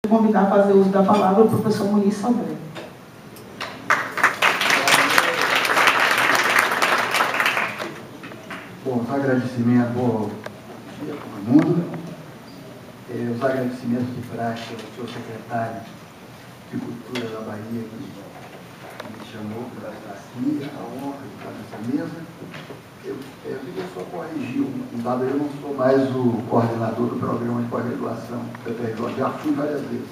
convidar a fazer uso da palavra o professor Muniz Saldanha. Bom, os agradecimentos, bom dia a todo mundo. Os agradecimentos de praxe ao senhor secretário de Cultura da Bahia, que me chamou para estar aqui, a honra de estar nessa mesa. Eu queria só corrigir um dado, eu não sou mais o coordenador do programa de pós-graduação da PRJ, já fui várias vezes,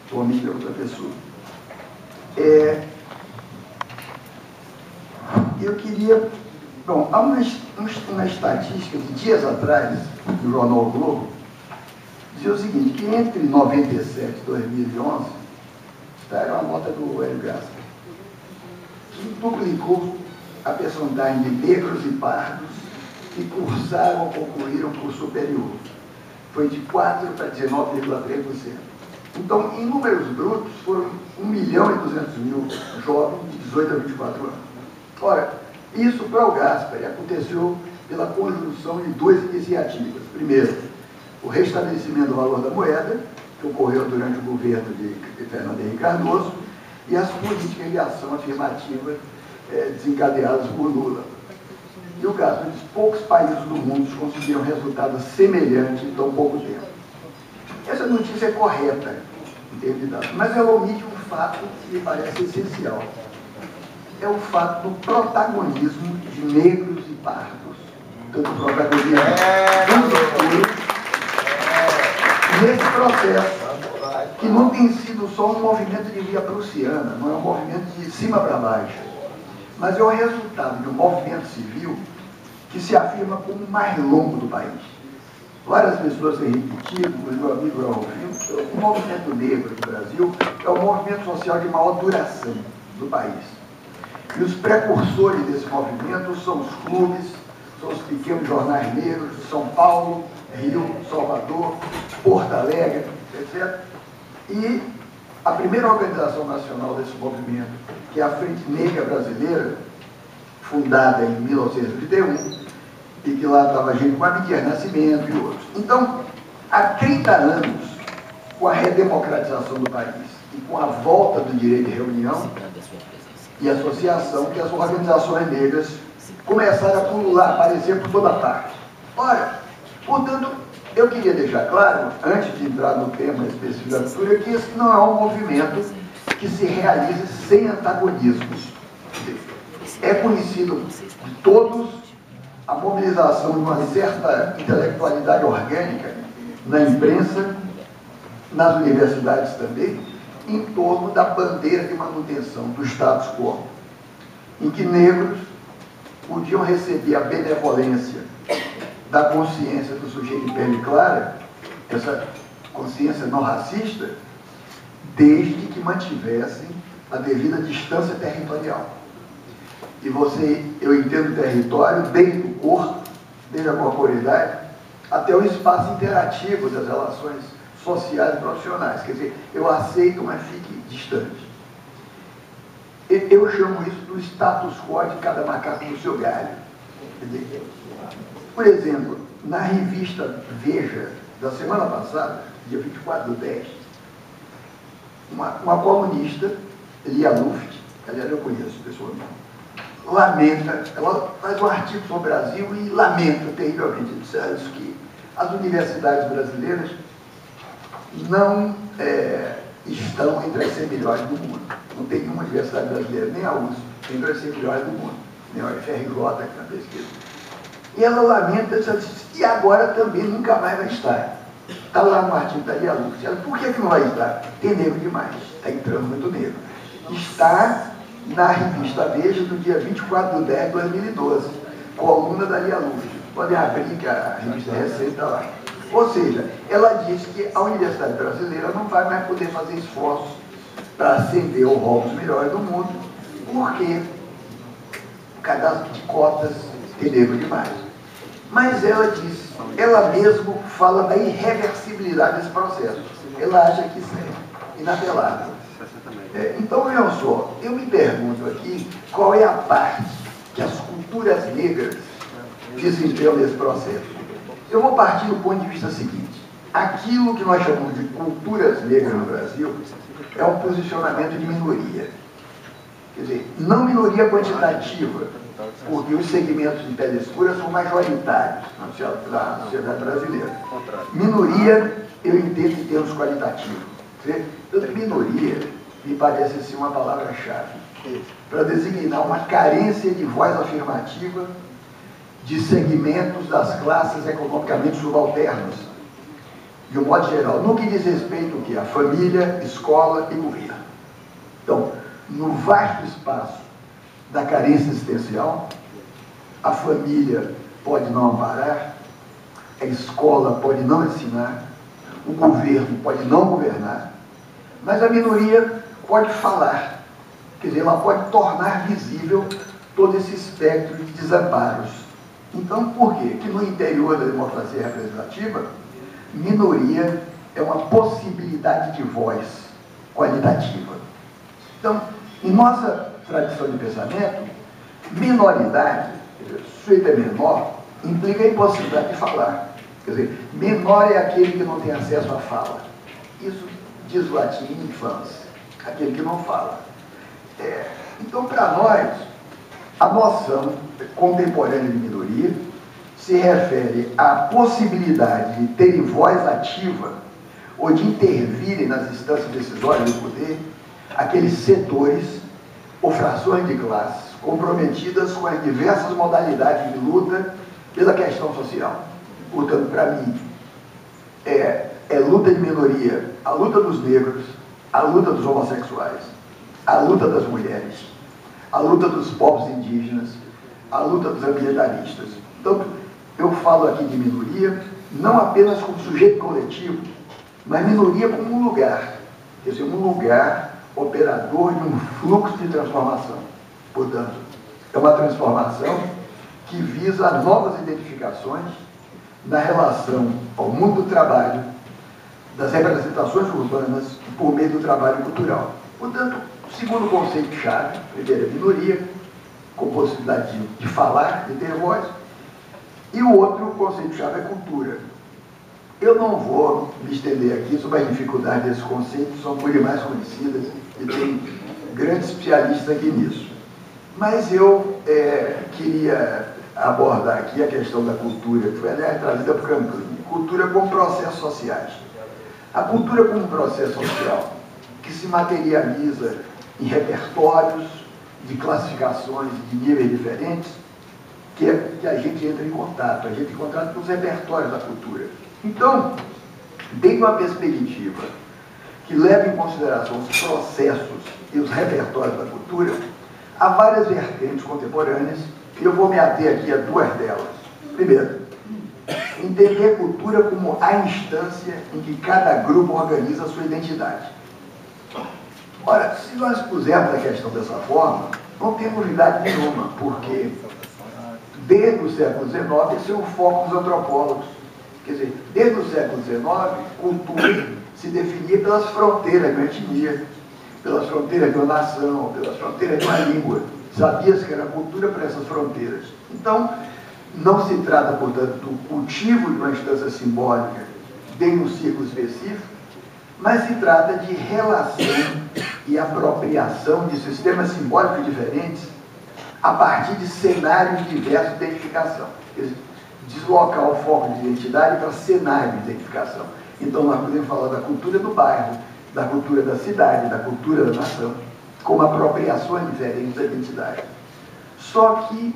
atualmente de outra pessoa. Eu queria, bom, há uma estatística de dias atrás, no jornal o Globo, dizia o seguinte, que entre 97 e 2011, era uma nota do Hélio Gaspar, que duplicou a percentagem de negros e pardos que cursaram ou concluíram o curso superior. Foi de 4% para 19,3%. Então, em números brutos, foram 1.200.000 jovens de 18 a 24 anos. Ora, isso para o Gaspar aconteceu pela conjunção de duas iniciativas. Primeiro, o restabelecimento do valor da moeda, que ocorreu durante o governo de Fernando Henrique Cardoso, e as políticas de ação afirmativa desencadeadas por Lula. E o Gaspar diz, poucos países do mundo conseguiram resultados semelhantes em tão pouco tempo. Essa notícia é correta, em termos de dados, mas ela omite um fato que me parece essencial. É o fato do protagonismo de negros e pardos. Tanto o protagonismo nesse processo, que não tem sido só um movimento de via prussiana, não é um movimento de cima para baixo, mas é o resultado de um movimento civil que se afirma como o mais longo do país. Várias pessoas têm repetido, o meu amigo Raul, o movimento negro do Brasil é o movimento social de maior duração do país. E os precursores desse movimento são os clubes, são os pequenos jornais negros de São Paulo, Rio, Salvador, Porto Alegre, etc. E a primeira organização nacional desse movimento, que é a Frente Negra Brasileira, fundada em 1931, e que lá estava gente como Abdias Nascimento e outros. Então, há 30 anos, com a redemocratização do país e com a volta do direito de reunião e associação, que as organizações negras começaram a pulular, a aparecer por toda parte. Ora, portanto, eu queria deixar claro, antes de entrar no tema específico da cultura, que esse não é um movimento que se realize sem antagonismos. É conhecido de todos a mobilização de uma certa intelectualidade orgânica na imprensa, nas universidades também, em torno da bandeira de manutenção do status quo, em que negros podiam receber a benevolência da consciência do sujeito de pele clara, essa consciência não racista, desde que mantivessem a devida distância territorial. E eu entendo território desde o corpo, desde a corporeidade, até o espaço interativo das relações sociais e profissionais. Quer dizer, eu aceito, mas fique distante. Eu chamo isso do status quo de cada macaco no seu galho. Quer dizer, por exemplo, na revista Veja, da semana passada, dia 24/10, uma colunista, Lia Luft, aliás, eu conheço pessoalmente, lamenta, ela faz um artigo sobre o Brasil e lamenta terrivelmente, diz que as universidades brasileiras não estão entre as 100 melhores do mundo. Não tem nenhuma universidade brasileira, nem a USP, entre as 100 melhores do mundo, nem a UFRJ, que na pesquisa. E ela lamenta, e agora também nunca mais vai estar. Está lá no artigo da Lia Luft. Ela, por que não vai estar? Tem negro demais, está entrando muito negro. Está na revista Veja do dia 24/10/2012, coluna da Lia Luft. Podem abrir, que a revista recente está lá. Ou seja, ela diz que a Universidade Brasileira não vai mais poder fazer esforços para ascender o rol dos melhores do mundo, porque o cadastro de cotas tem negro demais. Mas ela diz, ela mesma fala da irreversibilidade desse processo. Ela acha que isso é inapelável. Então, olha só, eu me pergunto aqui qual é a parte que as culturas negras desempenham nesse processo. Eu vou partir do ponto de vista seguinte. aquilo que nós chamamos de culturas negras no Brasil é um posicionamento de minoria. Quer dizer, não minoria quantitativa, porque os segmentos de pele escura são majoritários na sociedade brasileira. Minoria, eu entendo em termos qualitativos. Então, minoria me parece ser uma palavra-chave para designar uma carência de voz afirmativa de segmentos das classes economicamente subalternas, de um modo geral, no que diz respeito ao que? A família, escola e governo. Então, no vasto espaço da carência existencial, a família pode não amparar, a escola pode não ensinar, o governo pode não governar, mas a minoria pode falar, quer dizer, ela pode tornar visível todo esse espectro de desamparos. Então, por quê? Que no interior da democracia representativa, minoria é uma possibilidade de voz qualitativa. Então, em nossa tradição de pensamento, minoridade, sujeito é menor, implica a impossibilidade de falar. Quer dizer, menor é aquele que não tem acesso à fala. Isso diz o latim infans, aquele que não fala. Então, para nós, a noção contemporânea de minoria se refere à possibilidade de terem voz ativa ou de intervirem nas instâncias decisórias do poder aqueles setores ou frações de classes comprometidas com as diversas modalidades de luta pela questão social. Portanto, para mim, é luta de minoria, a luta dos negros, a luta dos homossexuais, a luta das mulheres, a luta dos povos indígenas, a luta dos ambientalistas. Então, eu falo aqui de minoria não apenas como sujeito coletivo, mas minoria como um lugar, quer dizer, um lugar operador de um fluxo de transformação. Portanto, é uma transformação que visa novas identificações na relação ao mundo do trabalho, das representações urbanas por meio do trabalho cultural. Portanto, o segundo conceito-chave, primeiro é minoria, com possibilidade de falar, de ter voz, e o outro conceito-chave é cultura. Eu não vou me estender aqui sobre as dificuldades desses conceitos, são por demais conhecidas e tem grandes especialistas aqui nisso. Mas eu queria abordar aqui a questão da cultura, que foi, aliás, trazida por Campini. Cultura como processos sociais. A cultura como processo social, que se materializa em repertórios de classificações de níveis diferentes, que a gente entra em contato, com os repertórios da cultura. Então, dentro de uma perspectiva que leva em consideração os processos e os repertórios da cultura, há várias vertentes contemporâneas, e eu vou me ater aqui a duas delas. Primeiro, entender a cultura como a instância em que cada grupo organiza a sua identidade. Ora, se nós pusermos a questão dessa forma, não tem novidade nenhuma, porque desde o século XIX esse é o foco dos antropólogos. Quer dizer, desde o século XIX, cultura se definia pelas fronteiras de uma etnia, pelas fronteiras de uma nação, pelas fronteiras de uma língua. Sabia-se que era cultura para essas fronteiras. Então, não se trata, portanto, do cultivo de uma instância simbólica dentro de um círculo específico, mas se trata de relação e apropriação de sistemas simbólicos diferentes a partir de cenários diversos de identificação. Quer dizer, deslocar o foco de identidade para cenário de identificação. Então, nós podemos falar da cultura do bairro, da cultura da cidade, da cultura da nação, como apropriações diferentes da identidade. Só que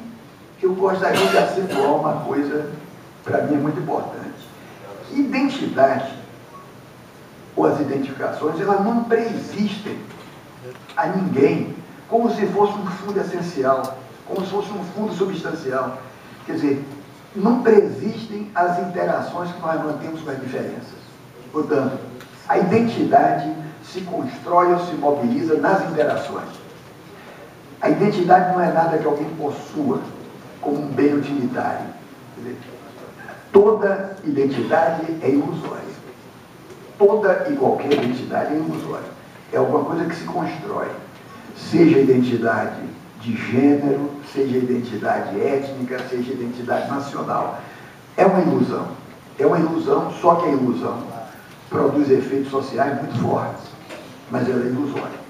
eu gostaria de acentuar uma coisa, para mim é muito importante. Identidade, ou as identificações, elas não preexistem a ninguém como se fosse um fundo essencial, como se fosse um fundo substancial. Quer dizer, não preexistem as interações que nós mantemos com as diferenças. Portanto, a identidade se constrói ou se mobiliza nas interações. A identidade não é nada que alguém possua como um bem utilitário. Quer dizer, toda identidade é ilusória. Toda e qualquer identidade é ilusória. É alguma coisa que se constrói. Seja identidade de gênero, seja identidade étnica, seja identidade nacional. É uma ilusão. É uma ilusão, só que a ilusão produz efeitos sociais muito fortes, mas ela é ilusória.